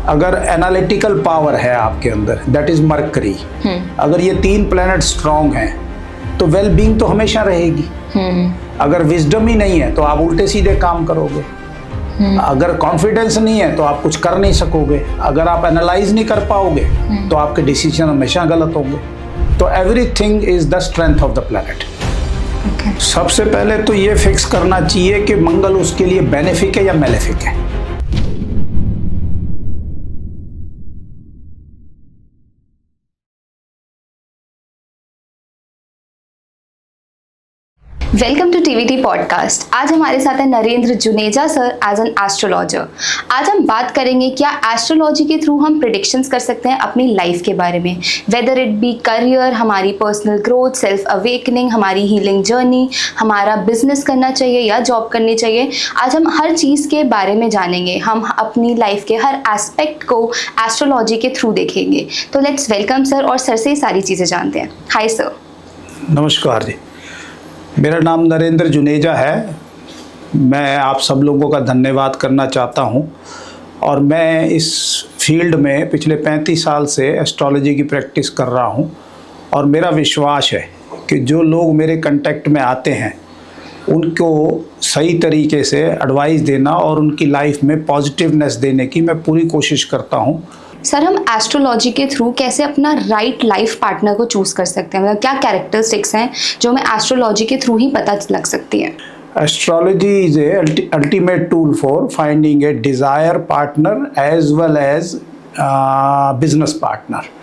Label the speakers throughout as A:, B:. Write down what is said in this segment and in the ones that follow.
A: अगर analytical power है आपके अंदर, दैट इज मरकरी, अगर ये 3 प्लैनेट स्ट्रांग हैं तो वेल बीइंग तो हमेशा रहेगी। अगर विजडम ही नहीं है तो आप उल्टे सीधे काम करोगे। अगर कॉन्फिडेंस नहीं है तो आप कुछ कर नहीं सकोगे। अगर आप एनालाइज नहीं कर पाओगे तो आपके डिसीजन हमेशा गलत होंगे। तो everything is the strength of the planet. सबसे पहले तो ये फिक्स करना चाहिए कि मंगल उसके लिए बेनिफिक है या मैलेफिक है।
B: Welcome to TVT podcast. आज हमारे साथ है Narendra Juneja sir as an astrologer. आज हम बात करेंगे क्या एस्ट्रोलॉजी के थ्रू हम प्रेडिक्शंस कर सकते हैं अपनी लाइफ के बारे में, वेदर इट बी करियर, हमारी पर्सनल ग्रोथ, सेल्फ अवेकनिंग, हमारी हीलिंग जर्नी, हमारा बिजनेस करना चाहिए या जॉब करनी चाहिए। आज हम हर चीज़ के बारे में जानेंगे। हम अपनी लाइफ के हर एस्पेक्ट को एस्ट्रोलॉजी के थ्रू देखेंगे। तो लेट्स वेलकम सर और सर से ये सारी चीज़ें जानते हैं। Hi sir.
A: नमस्कार जी, मेरा नाम नरेंद्र जुनेजा है। मैं आप सब लोगों का धन्यवाद करना चाहता हूं और मैं इस फील्ड में पिछले 35 साल से एस्ट्रोलॉजी की प्रैक्टिस कर रहा हूं और मेरा विश्वास है कि जो लोग मेरे कांटेक्ट में आते हैं उनको सही तरीके से एडवाइस देना और उनकी लाइफ में पॉजिटिवनेस देने की मैं पूरी कोशिश करता हूं।
B: सर, हम एस्ट्रोलॉजी के थ्रू कैसे अपना राइट लाइफ पार्टनर को चूज कर सकते हैं? मतलब क्या कैरेक्टरिस्टिक्स हैं जो हमें एस्ट्रोलॉजी के थ्रू ही पता लग सकती है?
A: Astrology is a ultimate tool for finding a desire partner as well as business partner.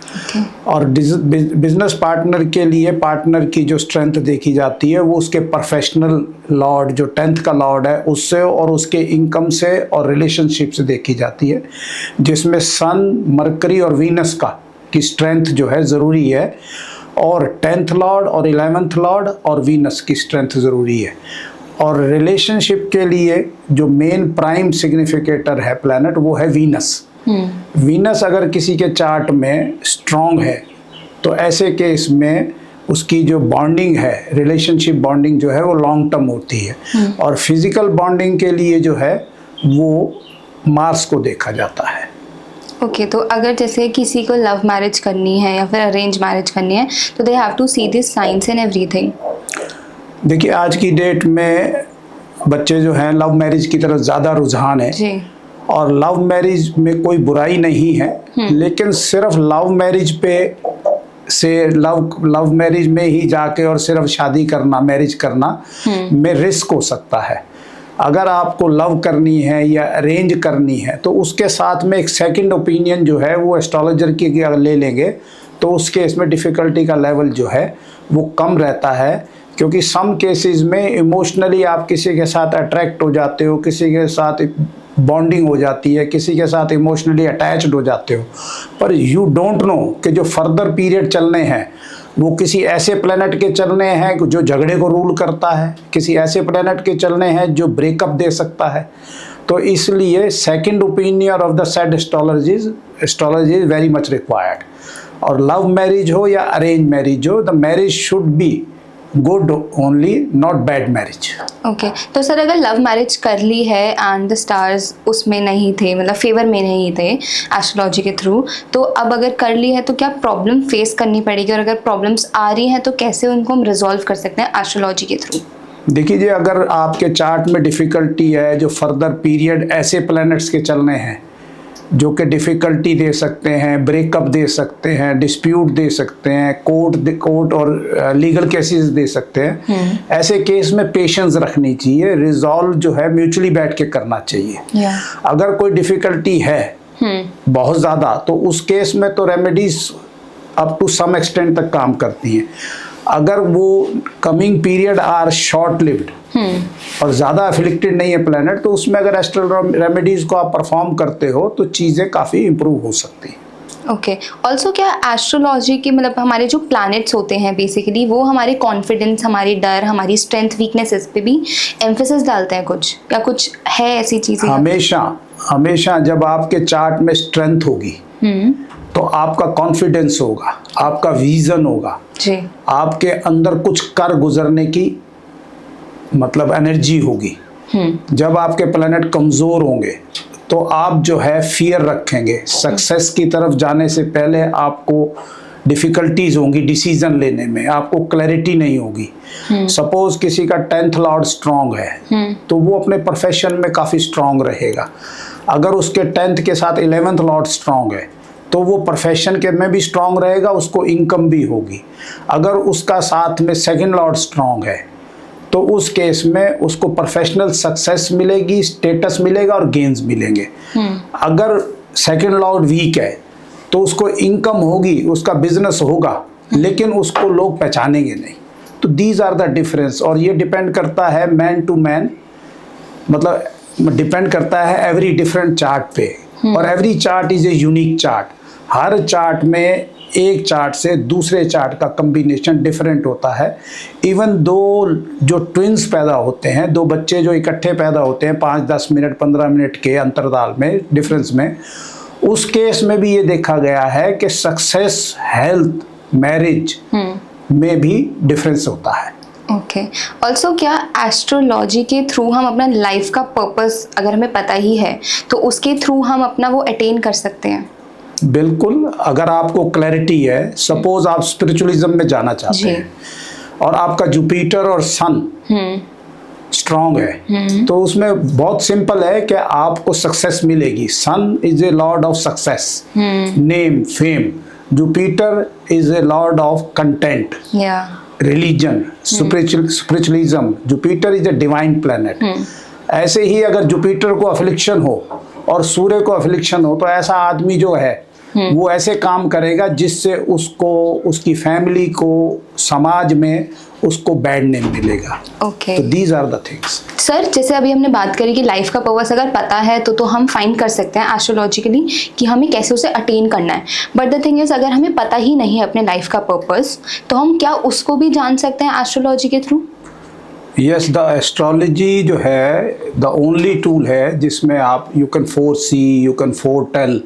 A: और बिजनेस पार्टनर के लिए पार्टनर की जो स्ट्रेंथ देखी जाती है वो उसके प्रोफेशनल लॉर्ड, जो 10th का लॉर्ड है, उससे और उसके इनकम से और रिलेशनशिप से देखी जाती है, जिसमें सन, मरकरी और वीनस का की स्ट्रेंथ जो है ज़रूरी है और 10th लॉर्ड और 11th लॉर्ड और वीनस की स्ट्रेंथ ज़रूरी है। और रिलेशनशिप के लिए जो मेन प्राइम सिग्निफिकेटर है प्लैनेट वो है वीनस। वीनस अगर किसी के चार्ट में स्ट्रॉन्ग है तो ऐसे केस में उसकी जो बॉन्डिंग है, रिलेशनशिप बॉन्डिंग जो है वो लॉन्ग टर्म होती है। और फिजिकल बॉन्डिंग के लिए जो है वो मार्स को देखा जाता है।
B: ओके, तो अगर जैसे किसी को लव मैरिज करनी है या फिर अरेंज मैरिज करनी है तो they have to see this science and everything.
A: देखिए, आज की डेट में बच्चे जो हैं लव मैरिज की तरफ ज़्यादा रुझान है जी। और लव मैरिज में कोई बुराई नहीं है, लेकिन सिर्फ लव मैरिज पे से लव मैरिज में ही जाके और सिर्फ शादी करना, मैरिज करना में रिस्क हो सकता है। अगर आपको लव करनी है या अरेंज करनी है तो उसके साथ में एक सेकंड ओपिनियन जो है वो एस्ट्रोलॉजर की अगर ले लेंगे तो उस केस में डिफ़िकल्टी का लेवल जो है वो कम रहता है, क्योंकि सम केसेस में इमोशनली आप किसी के साथ अट्रैक्ट हो जाते हो, किसी के साथ बॉन्डिंग हो जाती है, किसी के साथ इमोशनली अटैच्ड हो जाते हो, पर यू डोंट नो कि जो फर्दर पीरियड चलने हैं वो किसी ऐसे प्लैनेट के चलने हैं जो झगड़े को रूल करता है, किसी ऐसे प्लैनेट के चलने हैं जो ब्रेकअप दे सकता है। तो इसलिए second opinion of the said astrology is very much required. और लव मैरिज हो या अरेंज मैरिज हो, the marriage should be good only, not bad marriage.
B: Okay, तो सर अगर लव मैरिज कर ली है एंड द स्टार्स उसमें नहीं थे, मतलब फेवर में नहीं थे एस्ट्रोलॉजी के थ्रू, तो अब अगर कर ली है तो क्या प्रॉब्लम फेस करनी पड़ेगी? और अगर प्रॉब्लम्स आ रही हैं तो कैसे उनको हम रिजॉल्व कर सकते हैं एस्ट्रोलॉजी के थ्रू?
A: देखिए जी, अगर आपके चार्ट में डिफ़िकल्टी है, जो फर्दर पीरियड ऐसे प्लैनेट्स के चलने हैं जो कि डिफ़िकल्टी दे सकते हैं, ब्रेकअप दे सकते हैं, डिस्प्यूट दे सकते हैं, कोर्ट और लीगल केसेस दे सकते हैं, ऐसे केस में पेशेंस रखनी चाहिए। रिजॉल्व जो है म्यूचुअली बैठ के करना चाहिए। अगर कोई डिफ़िकल्टी है बहुत ज़्यादा तो उस केस में तो remedies up to some extent तक काम करती हैं। अगर वो coming period are short lived और ज़्यादा अफिलिक्टेड नहीं है प्लैनेट, तो उसमें अगर एस्ट्रो रेमेडीज को आप परफॉर्म करते हो तो चीज़ें काफ़ी इम्प्रूव हो सकती हैं।
B: ओके, ऑल्सो क्या एस्ट्रोलॉजी के मतलब हमारे जो प्लैनेट्स होते हैं बेसिकली वो हमारे कॉन्फिडेंस, हमारी डर, हमारी स्ट्रेंथ, वीकनेसेस पे भी एम्फेसिस डालते हैं कुछ, या कुछ है ऐसी चीज़ें?
A: हमेशा जब आपके चार्ट में स्ट्रेंथ होगी तो आपका कॉन्फिडेंस होगा, आपका विजन होगा जी, आपके अंदर कुछ कर गुजरने की मतलब एनर्जी होगी। जब आपके प्लैनेट कमज़ोर होंगे तो आप जो है फियर रखेंगे। सक्सेस की तरफ जाने से पहले आपको डिफ़िकल्टीज होंगी डिसीजन लेने में, आपको क्लैरिटी नहीं होगी। सपोज किसी का 10th लॉर्ड स्ट्रांग है तो वो अपने प्रोफेशन में काफ़ी स्ट्रांग रहेगा। अगर उसके 10th के साथ 11th लॉर्ड स्ट्रांग है तो वो प्रोफेशन के में भी स्ट्रांग रहेगा, उसको इनकम भी होगी। अगर उसका साथ में 2nd लॉर्ड स्ट्रांग है तो उस केस में उसको प्रोफेशनल सक्सेस मिलेगी, स्टेटस मिलेगा और गेन्स मिलेंगे। अगर 2nd लॉर्ड वीक है तो उसको इनकम होगी, उसका बिजनेस होगा, लेकिन उसको लोग पहचानेंगे नहीं। तो दीज आर द डिफरेंस। और ये डिपेंड करता है मैन टू मैन, मतलब डिपेंड करता है एवरी डिफरेंट चार्ट पे। और every chart is a unique chart. Her chart में एक चार्ट से दूसरे चार्ट का कम्बिनेशन डिफरेंट होता है। इवन दो जो ट्विंस पैदा होते हैं, दो बच्चे जो इकट्ठे पैदा होते हैं 5-10 मिनट 15 मिनट के अंतराल में डिफरेंस में, उस केस में भी ये देखा गया है कि सक्सेस, हेल्थ, मैरिज में भी डिफरेंस होता है।
B: ओके। ऑल्सो क्या एस्ट्रोलॉजी के थ्रू हम अपना लाइफ का पर्पस अगर हमें पता ही है तो उसके थ्रू हम अपना वो अटेन कर सकते हैं?
A: बिल्कुल। अगर आपको क्लैरिटी है, सपोज आप स्पिरिचुअलिज्म में जाना चाहते हैं और आपका जुपिटर और सन स्ट्रॉन्ग है तो उसमें बहुत सिंपल है कि आपको सक्सेस मिलेगी। Sun is a lord of success, name, fame. Jupiter is a lord of content, religion, spiritualism. Jupiter is a divine planet. ऐसे ही अगर जुपिटर को अफिलिक्शन हो और सूर्य को अफिलिक्शन हो तो ऐसा आदमी जो है वो ऐसे काम करेगा जिससे उसको, उसकी फैमिली को, समाज में उसको बैड नेम मिलेगा।
B: ओके।
A: तो these are the things.
B: Sir, जैसे अभी हमने बात करी कि लाइफ का पर्पस अगर पता है तो हम फाइंड कर सकते हैं एस्ट्रोलॉजिकली कि हमें कैसे उसे अटेन करना है। बट द थिंग इज, अगर हमें पता ही नहीं है अपने लाइफ का पर्पस तो हम क्या उसको भी जान सकते हैं एस्ट्रोलॉजी के थ्रू?
A: यस, द एस्ट्रोलॉजी जो है द ओनली टूल है जिसमें आप you can foresee, you can foretell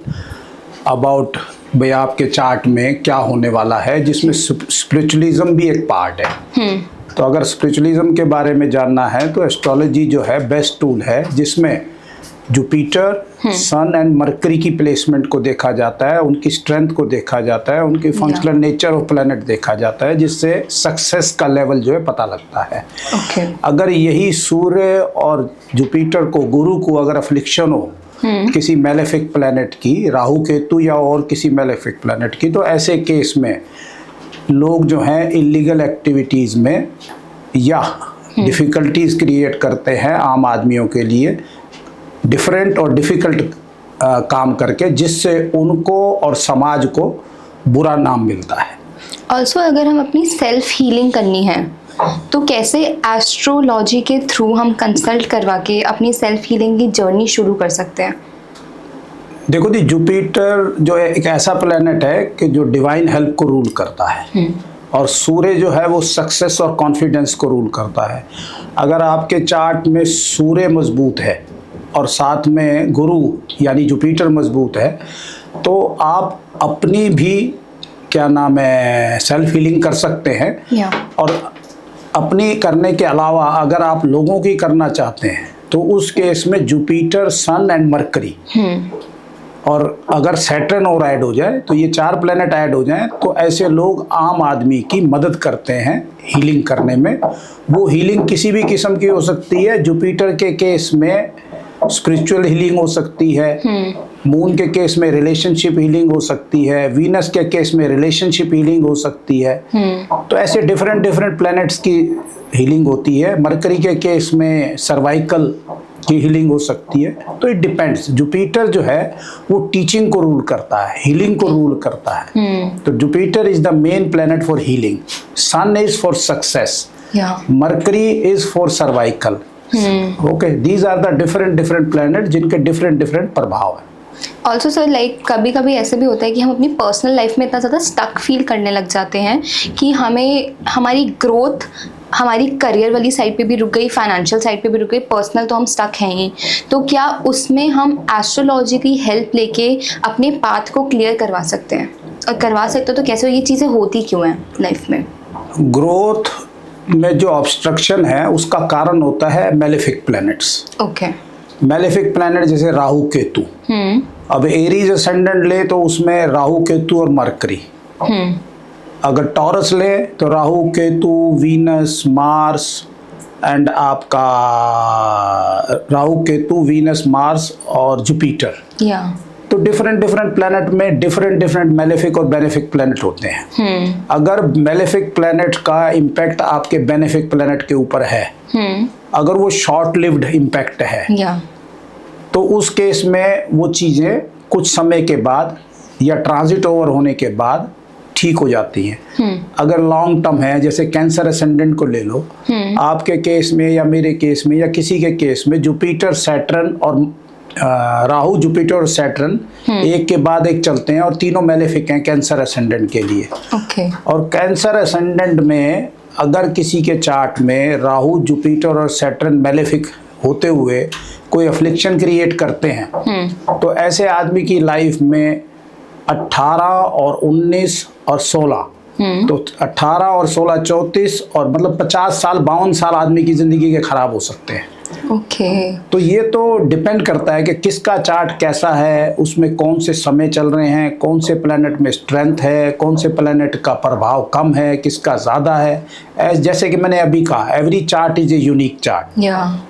A: about भाई आपके चार्ट में क्या होने वाला है, जिसमें स्पिरिचुअलिज्म भी एक पार्ट है। तो अगर स्पिरिचुअलिज्म के बारे में जानना है तो एस्ट्रोलॉजी जो है बेस्ट टूल है, जिसमें जुपिटर, सन एंड मरकरी की प्लेसमेंट को देखा जाता है, उनकी स्ट्रेंथ को देखा जाता है, उनकी फंक्शनल नेचर ऑफ प्लैनेट देखा जाता है, जिससे सक्सेस का लेवल जो है पता लगता है। अगर यही सूर्य और जुपिटर को, गुरु को अगर अफ्लिक्शन हो किसी मेलेफिक प्लैनेट की, राहु केतु या और किसी मेलेफिक प्लैनेट की, तो ऐसे केस में लोग जो हैं इलीगल एक्टिविटीज़ में या डिफ़िकल्टीज क्रिएट करते हैं आम आदमियों के लिए, डिफरेंट और डिफ़िकल्ट काम करके, जिससे उनको और समाज को बुरा नाम मिलता है।
B: ऑल्सो अगर हम अपनी सेल्फ हीलिंग करनी है तो कैसे एस्ट्रोलॉजी के थ्रू हम कंसल्ट करवा के अपनी सेल्फ हीलिंग की जर्नी शुरू कर सकते हैं?
A: देखो जी, जुपिटर जो है एक ऐसा प्लैनेट है कि जो डिवाइन हेल्प को रूल करता है और सूर्य जो है वो सक्सेस और कॉन्फिडेंस को रूल करता है। अगर आपके चार्ट में सूर्य मजबूत है और साथ में गुरु यानी जुपिटर मजबूत है तो आप अपनी भी क्या नाम है सेल्फ हीलिंग कर सकते हैं। और अपनी करने के अलावा अगर आप लोगों की करना चाहते हैं तो उस केस में जुपिटर, सन एंड मरकरी और अगर सैटर्न और ऐड हो जाए तो ये 4 प्लैनेट ऐड हो जाएं तो ऐसे लोग आम आदमी की मदद करते हैं हीलिंग करने में। वो हीलिंग किसी भी किस्म की हो सकती है। जुपिटर के केस में स्पिरिचुअल हीलिंग हो सकती है, मून के केस में रिलेशनशिप हीलिंग हो सकती है, वीनस के केस में रिलेशनशिप हीलिंग हो सकती है। तो ऐसे डिफरेंट प्लैनेट्स की हीलिंग होती है। मरकरी के केस में सर्वाइकल की हीलिंग हो सकती है। तो इट डिपेंड्स। जुपिटर जो है वो टीचिंग को रूल करता है, हीलिंग को रूल करता है। तो Jupiter is the main planet for healing, sun is for success, Mercury is for cervical. Okay, these are the different planet जिनके डिफरेंट प्रभाव है।
B: ऑल्सो सर, लाइक कभी कभी ऐसे भी होता है कि हम अपनी पर्सनल लाइफ में इतना ज़्यादा स्टक फील करने लग जाते हैं कि हमें हमारी ग्रोथ हमारी करियर वाली साइड पे भी रुक गई, फाइनेंशियल साइड पे भी रुक गई, पर्सनल तो हम स्टक हैं ही। तो क्या उसमें हम एस्ट्रोलॉजी की हेल्प लेके अपने पाथ को क्लियर करवा सकते हैं? और करवा सकते हो तो कैसे? ये चीज़ें होती क्यों हैं लाइफ में?
A: ग्रोथ में जो ऑब्स्ट्रक्शन है उसका कारण होता है malefic planets.
B: Okay.
A: Malefic planet जैसे राहु केतु, अब एरीज असेंडेंट ले तो उसमें राहु केतु और मरकरी। अगर टॉरस ले तो Rahu Ketu Venus Mars and आपका राहु केतु वीनस मार्स और जुपिटर। तो डिफरेंट डिफरेंट प्लैनेट में डिफरेंट डिफरेंट मैलेफिक और बेनिफिक प्लैनेट होते हैं। अगर मैलेफिक प्लैनेट का इम्पैक्ट आपके बेनिफिक प्लैनेट के ऊपर है, अगर वो शॉर्ट लिव्ड इम्पैक्ट है, तो उस केस में वो चीज़ें कुछ समय के बाद या ट्रांजिट ओवर होने के बाद ठीक हो जाती हैं। अगर लॉन्ग टर्म है, जैसे कैंसर असेंडेंट को ले लो, आपके केस में या मेरे केस में या किसी के केस में जुपिटर सैटर्न और राहु जुपिटर और सैटर्न एक के बाद एक चलते हैं और तीनों मैलेफिक हैं कैंसर असेंडेंट के लिए। और कैंसर असेंडेंट में अगर किसी के चार्ट में राहु जुपिटर और सैटर्न मैलेफिक होते हुए कोई अफ्लिक्शन क्रिएट करते हैं, तो ऐसे आदमी की लाइफ में 18 और 19 और 16, तो 18 और 16 34 और मतलब 50 साल 52 साल आदमी की जिंदगी के खराब हो सकते हैं। तो ये तो डिपेंड करता है कि किसका चार्ट कैसा है, उसमें कौन से समय चल रहे हैं, कौन से प्लैनेट में स्ट्रेंथ है, कौन से प्लैनेट का प्रभाव कम है, किसका ज़्यादा है। जैसे कि मैंने अभी कहा, every chart is a unique chart.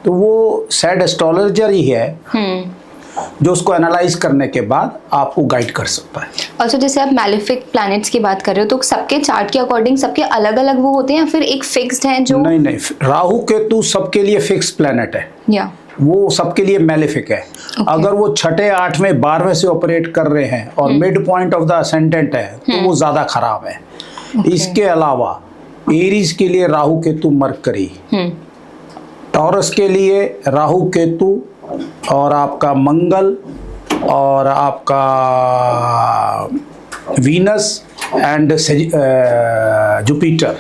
A: तो वो सैड एस्ट्रोलॉजर ही है जो उसको एनालाइज करने के बाद आपको गाइड कर सकता है।
B: और जैसे आप मैलेफिक प्लैनेट्स की बात कर रहे हो, तो सबके चार्ट के अकॉर्डिंग सबके अलग अलग वो होते हैं या फिर एक फिक्स्ड है जो? नहीं,
A: राहु केतु सबके लिए फिक्स प्लैनेट है, वो सबके लिए मैलेफिक है। अगर वो 6, 8, 12 से ऑपरेट कर रहे हैं और mid point of the ascendant है, तो वो ज्यादा खराब है। इसके अलावा एरीज के लिए राहु केतु मरकरी, टॉरस के लिए राहु केतु और आपका मंगल और आपका वीनस एंड जुपिटर।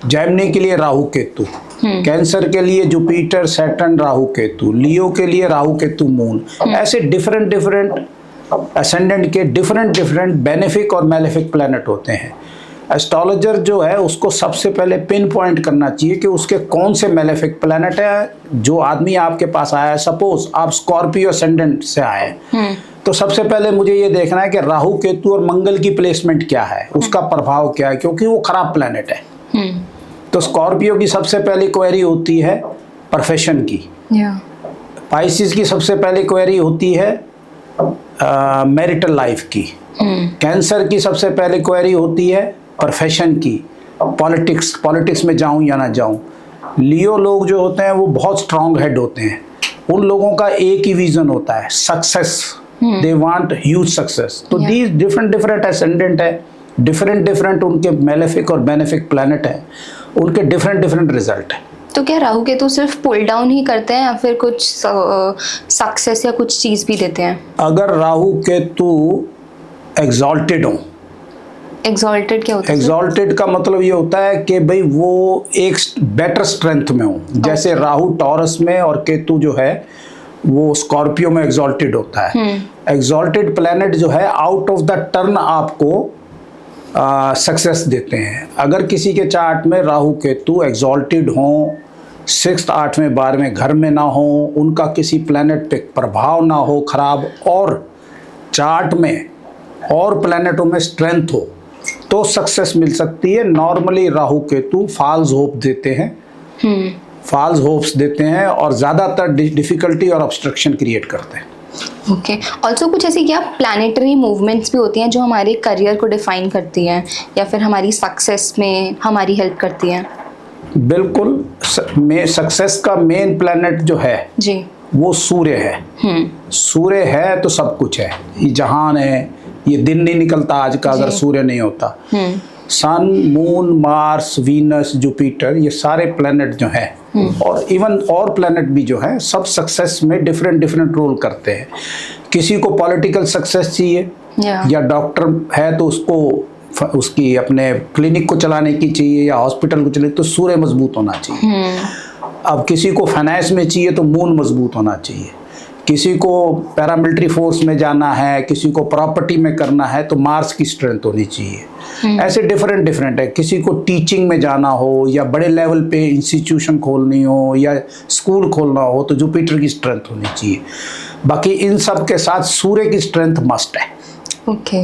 A: जेमिनी के लिए राहु केतु, कैंसर के लिए जुपिटर सैटर्न राहु केतु, लियो के लिए राहु केतु मून। ऐसे डिफरेंट डिफरेंट असेंडेंट के डिफरेंट डिफरेंट बेनिफिक और मैलेफिक प्लैनेट होते हैं। एस्ट्रोलॉजर जो है उसको सबसे पहले पिन पॉइंट करना चाहिए कि उसके कौन से मैलेफिक प्लैनेट है। जो आदमी आपके पास आया है, सपोज आप स्कॉर्पियो असेंडेंट से आए हैं, तो सबसे पहले मुझे ये देखना है कि राहु केतु और मंगल की प्लेसमेंट क्या है, उसका प्रभाव क्या है, क्योंकि वो खराब प्लैनेट है। तो स्कॉर्पियो की सबसे पहली क्वेरी होती है प्रोफेशन की, पाइसिस की सबसे पहली क्वेरी होती है मैरिटल लाइफ की, कैंसर की सबसे पहली क्वेरी होती है प्रोफेशन की, पॉलिटिक्स में जाऊं या ना जाऊं। लियो लोग जो होते हैं वो बहुत स्ट्रांग हेड होते हैं, उन लोगों का एक ही विजन होता है, success. They want huge success. तो दीज डिफरेंट डिफरेंट असेंडेंट है, डिफरेंट डिफरेंट उनके मैलेफिक और बेनिफिक प्लैनेट है, उनके डिफरेंट डिफरेंट रिजल्ट है।
B: तो क्या राहु केतु सिर्फ पुल डाउन ही करते हैं या फिर कुछ सक्सेस या कुछ चीज भी देते हैं? अगर
A: राहु केतु एग्जॉल्टेड हो,
B: एग्जॉल्टेड क्या होता है?
A: एग्जॉल्टेड का मतलब ये होता है कि भाई वो एक बेटर स्ट्रेंथ में हो। जैसे राहु टॉरस में और केतु जो है वो स्कॉर्पियो में एग्जॉल्टेड होता है। एग्जॉल्टेड प्लैनेट जो है आउट ऑफ द टर्न आपको सक्सेस देते हैं। अगर किसी के चार्ट में राहु केतु एग्जॉल्टेड हों, 6th 8वें 12वें घर में ना हो, उनका किसी प्लैनेट पे प्रभाव ना हो खराब, और चार्ट में और प्लैनेटों में स्ट्रेंथ हो, तो सक्सेस मिल सकती है। Normally Rahu Ketu false hope देते हैं, फॉल्स होप्स देते हैं और ज़्यादातर डिफिकल्टी और ऑब्स्ट्रक्शन क्रिएट करते हैं।
B: ओके, ऑल्सो कुछ ऐसी क्या प्लैनेटरी मूवमेंट्स भी होती हैं जो हमारे करियर को डिफाइन करती हैं या फिर हमारी सक्सेस में हमारी हेल्प करती हैं?
A: बिल्कुल, सक्सेस का मेन प्लैनेट जो है जी वो सूर्य है। सूर्य है तो सब कुछ है, ये जहान है, ये दिन नहीं निकलता आज का अगर सूर्य नहीं होता। सन, मून, मार्स, वीनस, जुपिटर, ये सारे प्लैनेट जो हैं और इवन और प्लैनेट भी जो हैं, सब सक्सेस में डिफरेंट डिफरेंट रोल करते हैं। किसी को पॉलिटिकल सक्सेस चाहिए या डॉक्टर है तो उसको उसकी अपने क्लिनिक को चलाने की चाहिए या हॉस्पिटल को चलाने, तो सूर्य मजबूत होना चाहिए। अब किसी को फाइनेंस में चाहिए तो मून मजबूत होना चाहिए। किसी को पैरामिलिट्री फोर्स में जाना है, किसी को प्रॉपर्टी में करना है, तो मार्स की स्ट्रेंथ होनी चाहिए। ऐसे डिफरेंट डिफरेंट है। किसी को टीचिंग में जाना हो या बड़े लेवल पे इंस्टीट्यूशन खोलनी हो या स्कूल खोलना हो, तो जुपिटर की स्ट्रेंथ होनी चाहिए। बाकी इन सब के साथ सूर्य की स्ट्रेंथ मस्ट है।
B: ओके।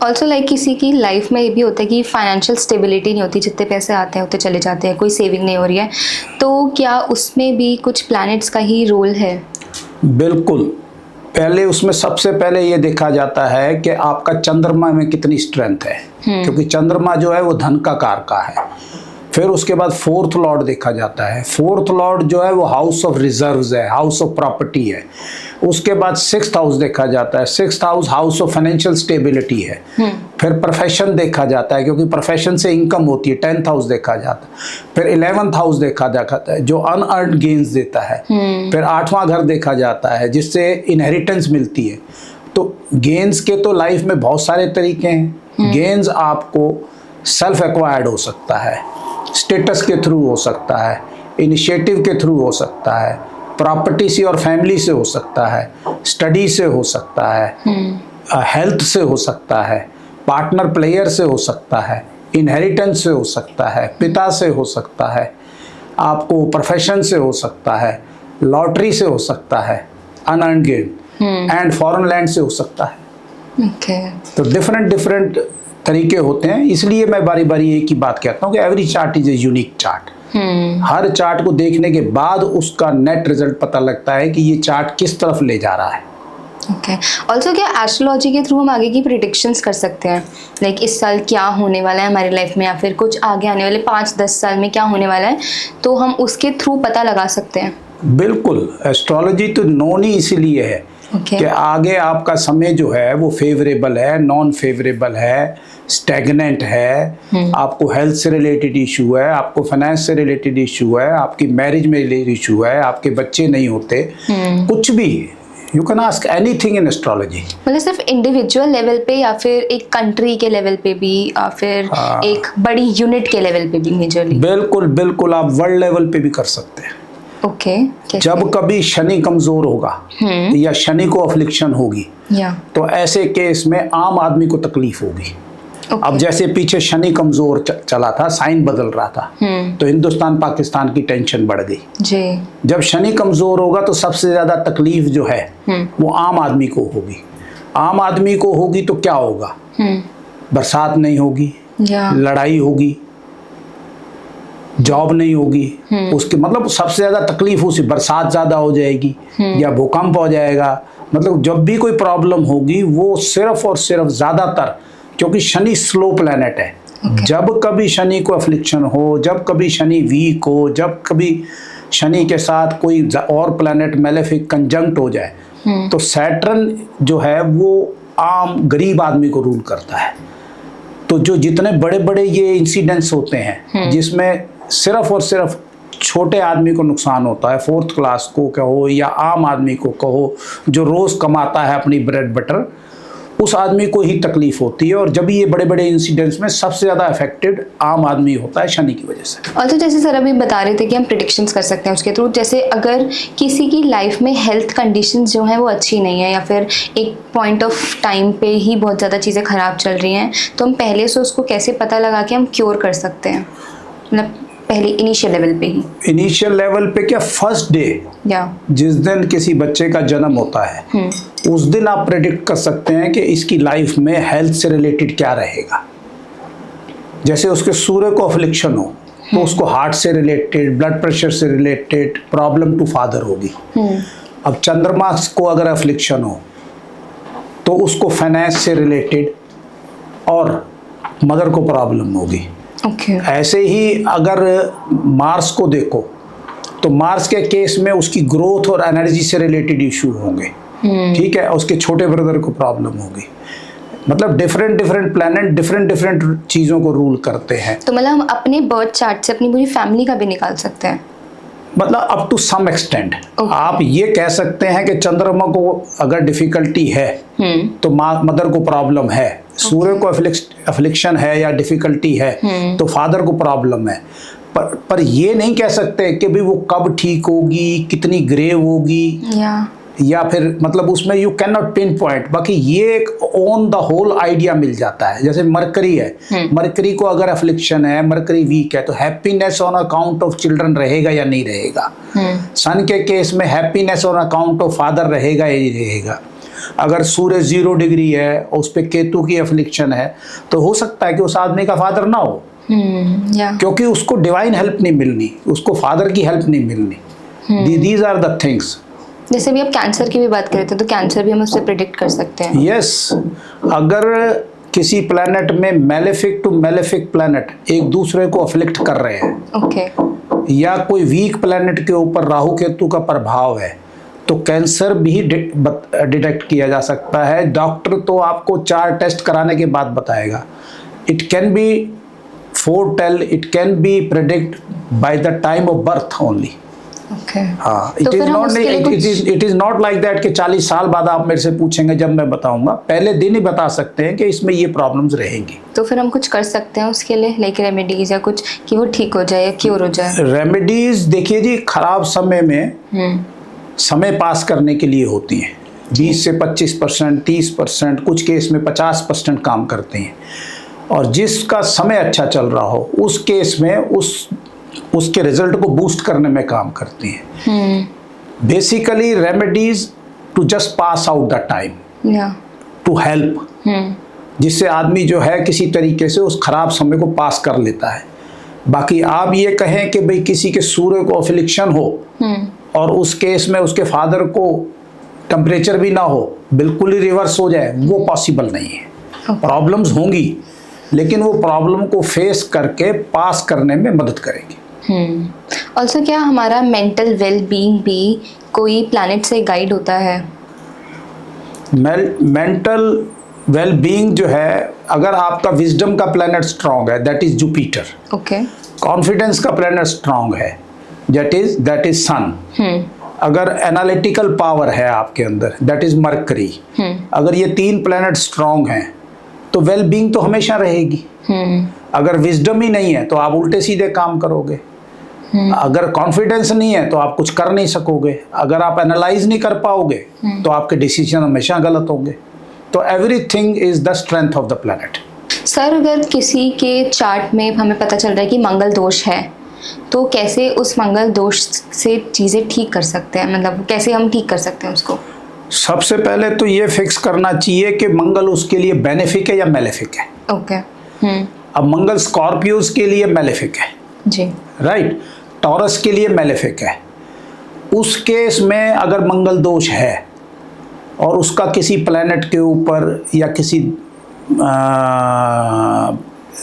B: ऑल्सो लाइक किसी की लाइफ में ये भी होता है कि फाइनेंशियल स्टेबिलिटी नहीं होती, जितने पैसे आते हैं उतने चले जाते हैं, कोई सेविंग नहीं हो रही है, तो क्या उसमें भी कुछ प्लैनेट्स का ही रोल है?
A: बिल्कुल। पहले उसमें सबसे पहले ये देखा जाता है कि आपका चंद्रमा में कितनी स्ट्रेंथ है, क्योंकि चंद्रमा जो है वो धन का कारक है। फिर उसके बाद फोर्थ लॉर्ड देखा जाता है। फोर्थ लॉर्ड जो है वो हाउस ऑफ रिजर्व्स है, हाउस ऑफ प्रॉपर्टी है। उसके बाद सिक्स्थ हाउस देखा जाता है। Sixth house house of financial stability है। फिर प्रोफेशन देखा जाता है, क्योंकि प्रोफेशन से इनकम होती है। 10th हाउस देखा जाता है। फिर 11th हाउस देखा जाता है, जो अनअर्न्ड गेन्स देता है। फिर 8वां घर देखा जाता है, जिससे इनहेरिटेंस मिलती है। तो गेन्स के तो लाइफ में बहुत सारे तरीके हैं। गेन्स आपको सेल्फ एक्वायर्ड हो सकता है, स्टेटस के थ्रू हो सकता है, इनिशिएटिव के थ्रू हो सकता है, प्रॉपर्टी से और फैमिली से हो सकता है, स्टडी से हो सकता है, हेल्थ से हो सकता है, पार्टनर प्लेयर से हो सकता है, इनहेरिटेंस से हो सकता है, पिता से हो सकता है, आपको प्रोफेशन से हो सकता है, लॉटरी से हो सकता है, unearned gain and foreign land से हो सकता है। तो डिफरेंट डिफरेंट तरीके होते हैं। इसलिए मैं बारी बारी एक ही बात कहता हूँ कि every chart is a unique chart. Her chart को देखने के बाद उसका नेट रिजल्ट पता लगता है कि ये चार्ट किस तरफ ले जा रहा है।
B: ओके। ऑल्सो क्या एस्ट्रोलॉजी के थ्रू हम आगे की प्रिडिक्शंस कर सकते हैं? लाइक इस साल क्या होने वाला है हमारी लाइफ में, या फिर कुछ आगे आने वाले 5-10 साल में क्या होने वाला है, तो हम उसके थ्रू पता लगा सकते हैं?
A: बिल्कुल। एस्ट्रोलॉजी तो नॉन ही इसीलिए है कि आगे आपका समय जो है वो फेवरेबल है, नॉन फेवरेबल है, स्टैग्नेंट है, आपको हेल्थ से रिलेटेड इशू है, आपको फाइनेंस से रिलेटेड इशू है, आपकी मैरिज में रिलेटेड इशू है, आपके बच्चे नहीं होते, कुछ भी। You can ask anything in astrology.
B: मतलब सिर्फ इंडिविजुअल लेवल पे या फिर एक कंट्री के लेवल पे भी, या फिर एक बड़ी यूनिट के लेवल पे भी मेजरली? बिल्कुल
A: बिल्कुल, आप वर्ल्ड लेवल पे भी कर सकते हैं।
B: ओके।
A: जब कभी शनि कमजोर होगा या शनि को अफ्लिक्शन होगी, तो ऐसे केस में आम आदमी को तकलीफ होगी। अब जैसे पीछे शनि कमजोर चला था, साइन बदल रहा था, तो हिंदुस्तान पाकिस्तान की टेंशन बढ़ गई जी। जब शनि कमजोर होगा तो सबसे ज्यादा तकलीफ जो है वो आम आदमी को होगी। आम आदमी को होगी तो क्या होगा? बरसात नहीं होगी, लड़ाई होगी, जॉब नहीं होगी। उसके मतलब सबसे ज्यादा तकलीफ उसी, बरसात ज्यादा हो जाएगी या भूकंप हो जाएगा। मतलब जब भी कोई प्रॉब्लम होगी वो सिर्फ और सिर्फ ज्यादातर, क्योंकि शनि स्लो प्लैनेट है। जब कभी शनि को अफ्लिक्शन हो, जब कभी शनि वीक हो, जब कभी शनि के साथ कोई और प्लैनेट मैलेफिक कंजंक्ट हो जाए, तो सैटर्न जो है वो आम गरीब आदमी को रूल करता है। तो जो जितने बड़े बड़े ये इंसिडेंट्स होते हैं जिसमें सिर्फ और सिर्फ छोटे आदमी को नुकसान होता है, 4th क्लास को कहो या आम आदमी को कहो, जो रोज कमाता है अपनी ब्रेड बटर, उस आदमी को ही तकलीफ होती है। और जब ये बड़े बड़े इंसिडेंट्स में सबसे ज़्यादा अफेक्टेड आम आदमी होता है शनि की वजह से।
B: और तो जैसे सर अभी बता रहे थे कि हम प्रिडिक्शंस कर सकते हैं उसके थ्रू, जैसे अगर किसी की लाइफ में हेल्थ कंडीशंस जो हैं वो अच्छी नहीं है, या फिर एक पॉइंट ऑफ टाइम पे ही बहुत ज़्यादा चीज़ें ख़राब चल रही हैं, तो हम पहले से उसको कैसे पता लगा के हम क्योर कर सकते हैं? मतलब पहले इनिशियल लेवल पे ही।
A: इनिशियल लेवल पे क्या, फर्स्ट डे जिस दिन किसी बच्चे का जन्म होता है उस दिन आप प्रेडिक्ट कर सकते हैं कि इसकी लाइफ में हेल्थ से रिलेटेड क्या रहेगा। जैसे उसके सूर्य को अफ्लिक्शन हो तो उसको हार्ट से रिलेटेड, ब्लड प्रेशर से रिलेटेड प्रॉब्लम टू फादर होगी। अब चंद्रमा को अगर अफ्लिक्शन हो तो उसको फाइनेंस से रिलेटेड और मदर को प्रॉब्लम होगी। ऐसे ही अगर मार्स को देखो तो मार्स के केस में उसकी ग्रोथ और एनर्जी से रिलेटेड इशू होंगे, ठीक है, उसके छोटे ब्रदर को प्रॉब्लम होगी। मतलब different different planet different different चीज़ों को रूल करते हैं।
B: तो मतलब हम अपने बर्थ चार्ट से अपनी पूरी फैमिली का भी निकाल सकते हैं?
A: मतलब अप टू सम एक्सटेंट आप ये कह सकते हैं कि चंद्रमा को अगर डिफिकल्टी है तो मदर को प्रॉब्लम है, सूर्य को अफ्लिक्शन है या डिफिकल्टी है तो फादर को प्रॉब्लम है। पर ये नहीं कह सकते कि भी वो कब ठीक होगी, कितनी ग्रेव होगी। या फिर मतलब उसमें you can not pin point, बाकी ये एक ऑन द होल आइडिया मिल जाता है। जैसे मरकरी है, मरकरी को अगर अफ्लिक्शन है, मरकरी वीक है, तो happiness on account of children रहेगा या नहीं रहेगा। सन के केस में happiness on account of father रहेगा या नहीं रहेगा। अगर सूर्य 0 डिग्री है और उस पर केतु की अफ्लिक्शन है तो हो सकता है कि उस आदमी का फादर ना हो, क्योंकि उसको डिवाइन हेल्प नहीं मिलनी, उसको फादर की हेल्प नहीं मिलनी। These are the things.
B: जैसे भी आप कैंसर की भी बात करें तो कैंसर भी हम उससे प्रिडिक्ट कर सकते हैं।
A: यस, अगर किसी प्लैनेट में मेलेफिक टू मेलेफिक प्लैनेट एक दूसरे को अफ्लिक्ट कर रहे हैं, या कोई वीक प्लैनेट के ऊपर राहु केतु का प्रभाव है, तो कैंसर भी डिटेक्ट किया जा सकता है। डॉक्टर तो आपको 4 टेस्ट कराने के बाद बताएगा। It can be foretell, it can be predict by the time of birth only. हाँ, it is not like that कि 40 साल बाद आप मेरे से पूछेंगे जब मैं बताऊंगा, पहले दिन ही बता सकते हैं कि इसमें ये प्रॉब्लम्स रहेंगी।
B: तो फिर हम कुछ कर सकते हैं उसके लिए, लाइक रेमेडीज या कुछ कि वो ठीक हो जाए या क्योर हो जाए?
A: रेमेडीज देखिए जी, खराब समय में समय पास करने के लिए होती हैं। 20 से 25%, 30%, कुछ केस में 50% काम करते हैं। और जिसका समय अच्छा चल रहा हो उस केस में उसके रिजल्ट को बूस्ट करने में काम करती हैं। Basically remedies to just pass out the time, to help, जिससे आदमी जो है किसी तरीके से उस खराब समय को पास कर लेता है। बाकी आप ये कहें कि भाई किसी के सूर्य को अफ्लिक्शन हो और उस केस में उसके फादर को टेम्परेचर भी ना हो, बिल्कुल ही रिवर्स हो जाए, वो पॉसिबल नहीं है। प्रॉब्लम्स होंगी, लेकिन वो प्रॉब्लम को फेस करके पास करने में मदद करेंगे।
B: ऑल्सो क्या हमारा मेंटल वेल बीइंग भी कोई प्लैनेट से गाइड होता है?
A: मेंटल वेल बीइंग जो है, अगर आपका विजडम का प्लैनेट स्ट्रांग है, दैट इज जुपिटर। कॉन्फिडेंस का प्लैनेट स्ट्रांग है, दैट इज सन। अगर एनालिटिकल पावर है आपके अंदर, दैट इज मरकरी। अगर ये 3 प्लैनेट स्ट्रांग हैं तो वेल बीइंग तो हमेशा रहेगी। अगर विजडम ही नहीं है तो आप उल्टे सीधे काम करोगे। अगर कॉन्फिडेंस नहीं है तो आप कुछ कर नहीं सकोगे। अगर आप एनालाइज नहीं कर पाओगे तो आपके डिसीजन हमेशा गलत होंगे। तो everything is the strength of the planet.
B: Sir, अगर किसी के चार्ट में हमें पता चल रहा है कि मंगल दोष है, तो कैसे उस मंगल दोष से चीज़ें ठीक कर सकते हैं? मतलब कैसे हम ठीक कर सकते हैं उसको?
A: सबसे पहले तो ये फिक्स करना चाहिए कि मंगल उसके लिए बेनिफिक है या मेलेफिक है। अब मंगल स्कॉर्पियोज के लिए मेलेफिक है
B: जी,
A: राइट। टॉरस के लिए मेलेफिक है। उस केस में अगर मंगल दोष है और उसका किसी प्लैनेट के ऊपर या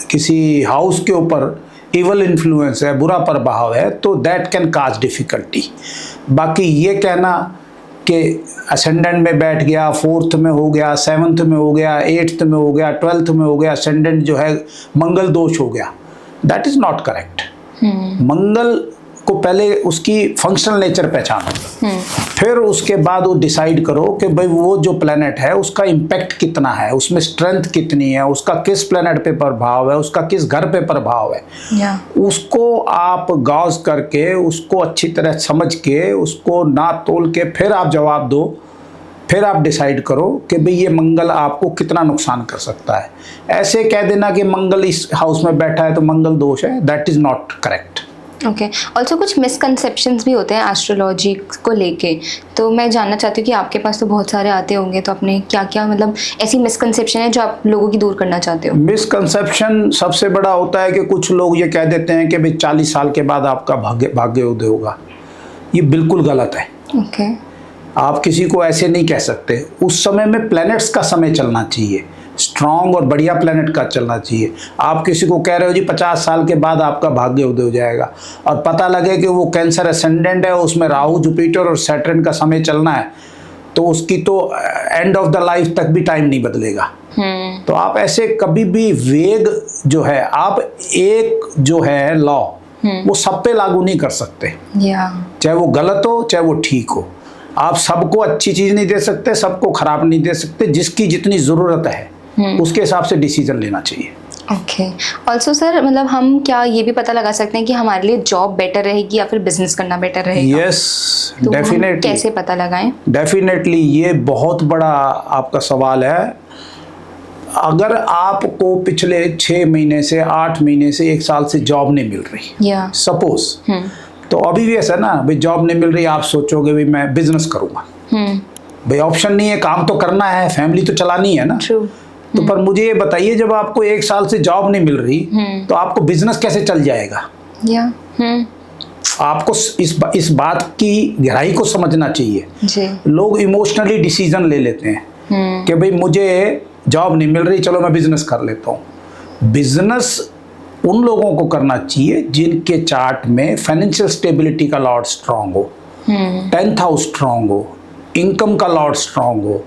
A: किसी हाउस के ऊपर इवल इन्फ्लुएंस है, बुरा प्रभाव है, तो दैट कैन काज डिफिकल्टी। बाकी ये कहना कि असेंडेंट में बैठ गया, 4th में हो गया, 7th में हो गया, 8th में हो गया, 12th में हो गया, असेंडेंट जो है मंगल दोष हो गया, दैट इज नॉट करेक्ट। मंगल को पहले उसकी फंक्शनल नेचर पहचानो, फिर उसके बाद वो डिसाइड करो कि भाई वो जो प्लैनेट है उसका इम्पैक्ट कितना है, उसमें स्ट्रेंथ कितनी है, उसका किस प्लैनेट पे प्रभाव है, उसका किस घर पे प्रभाव है। उसको आप गौस करके, उसको अच्छी तरह समझ के, उसको ना तोल के फिर आप जवाब दो। फिर आप डिसाइड करो कि भाई ये मंगल आपको कितना नुकसान कर सकता है। ऐसे कह देना कि मंगल इस हाउस में बैठा है तो मंगल दोष है, that is not correct.
B: Okay, also कुछ मिसकंसेप्शंस भी होते हैं एस्ट्रोलॉजी को लेके, तो मैं जानना चाहती हूँ कि आपके पास तो बहुत सारे आते होंगे, तो आपने क्या क्या मतलब ऐसी मिसकंसेप्शन है जो आप लोगों की दूर करना चाहते हो?
A: मिसकंसेप्शन सबसे बड़ा होता है कि कुछ लोग ये कह देते हैं कि भाई 40 साल के बाद आपका भाग्य उदय होगा। ये बिल्कुल गलत है।
B: ओके,
A: आप किसी को ऐसे नहीं कह सकते। उस समय में प्लैनेट्स का समय चलना चाहिए, स्ट्रॉन्ग और बढ़िया प्लैनेट का चलना चाहिए। आप किसी को कह रहे हो जी 50 साल के बाद आपका भाग्य उदय हो जाएगा, और पता लगे कि वो कैंसर असेंडेंट है, उसमें राहु, जुपिटर और सैटर्न का समय चलना है, तो उसकी तो एंड ऑफ द लाइफ तक भी टाइम नहीं बदलेगा। तो आप ऐसे कभी भी वेग जो है, आप एक जो है लॉ वो सब पे लागू नहीं कर सकते, चाहे वो गलत हो चाहे वो ठीक हो। आप सबको अच्छी चीज नहीं दे सकते, सबको खराब नहीं दे सकते। जिसकी जितनी जरूरत है उसके हिसाब से डिसीजन लेना चाहिए।
B: ओके, ऑल्सो सर मतलब हम क्या ये भी पता लगा सकते हैं कि हमारे लिए जॉब बेटर रहेगी या फिर बिजनेस करना बेटर रहेगा?
A: यस,
B: तो
A: डेफिनेटली।
B: कैसे पता लगाएं?
A: डेफिनेटली, ये बहुत बड़ा आपका सवाल है। अगर आपको पिछले 6 महीने से 8 महीने से 1 साल से जॉब नहीं मिल रही, सपोज, तो अभी भी ऐसा ना भाई, जॉब नहीं मिल रही, आप सोचोगे भाई मैं बिजनेस करूंगा। भाई ऑप्शन नहीं है, काम तो करना है, फैमिली तो चलानी है ना।
B: True.
A: तो पर मुझे ये बताइए, जब आपको 1 साल से जॉब नहीं मिल रही तो आपको बिजनेस कैसे चल जाएगा? आपको इस बात की गहराई को समझना चाहिए
B: जी।
A: लोग इमोशनली डिसीजन ले लेते हैं कि भाई मुझे जॉब नहीं मिल रही, चलो मैं बिजनेस कर लेता हूँ। बिजनेस उन लोगों को करना चाहिए जिनके चार्ट में फाइनेंशियल स्टेबिलिटी का लॉर्ड स्ट्रांग हो, 10th हाउस स्ट्रांग हो, इनकम का लॉर्ड स्ट्रांग हो,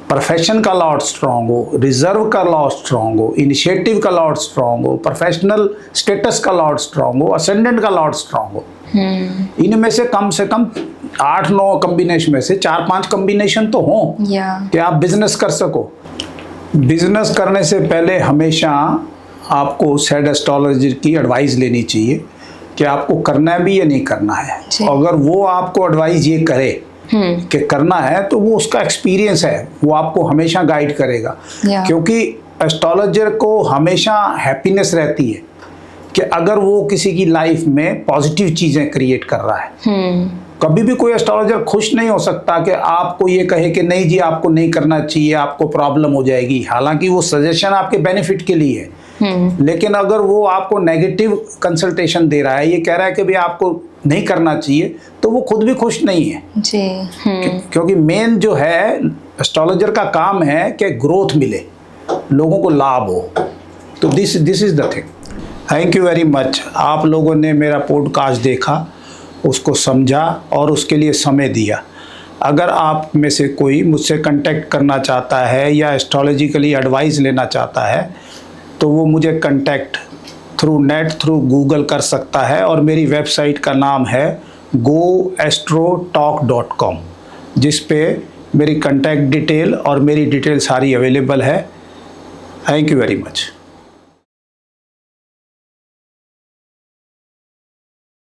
A: प्रोफेशन का लॉर्ड स्ट्रांग हो, रिजर्व का लॉर्ड स्ट्रांग हो, इनिशिएटिव का लॉर्ड स्ट्रांग हो, प्रोफेशनल स्टेटस का लॉर्ड स्ट्रांग हो, असेंडेंट का लॉर्ड स्ट्रांग हो। इनमें से कम 8-9 कॉम्बिनेशन में से 4-5 कॉम्बिनेशन तो हो कि आप बिजनेस कर सको। बिजनेस करने से पहले हमेशा आपको सेड एस्ट्रोलॉजर की एडवाइस लेनी चाहिए कि आपको करना है भी या नहीं करना है। अगर वो आपको एडवाइस ये करे कि करना है, तो वो उसका एक्सपीरियंस है, वो आपको हमेशा गाइड करेगा। क्योंकि एस्ट्रोलॉजर को हमेशा हैप्पीनेस रहती है कि अगर वो किसी की लाइफ में पॉजिटिव चीजें क्रिएट कर रहा है। कभी भी कोई एस्ट्रोलॉजर खुश नहीं हो सकता कि आपको ये कहे कि नहीं जी आपको नहीं करना चाहिए, आपको प्रॉब्लम हो जाएगी। हालांकि वो सजेशन आपके बेनिफिट के लिए है, लेकिन अगर वो आपको नेगेटिव कंसल्टेशन दे रहा है, ये कह रहा है कि भाई आपको नहीं करना चाहिए, तो वो खुद भी खुश नहीं है
B: जी।
A: क्योंकि मेन जो है एस्ट्रोलॉजर का काम है कि ग्रोथ मिले, लोगों को लाभ हो। तो this is the thing. Thank you very much. आप लोगों ने मेरा पॉडकास्ट देखा, उसको समझा और उसके लिए समय दिया। अगर आप में से कोई मुझसे कांटेक्ट करना चाहता है या एस्ट्रोलॉजिकली एडवाइस लेना चाहता है, तो वो मुझे कांटेक्ट थ्रू गूगल कर सकता है। और मेरी वेबसाइट का नाम है goastrotalk.com, जिस पे मेरी कांटेक्ट डिटेल और मेरी डिटेल सारी अवेलेबल है। Thank you very much.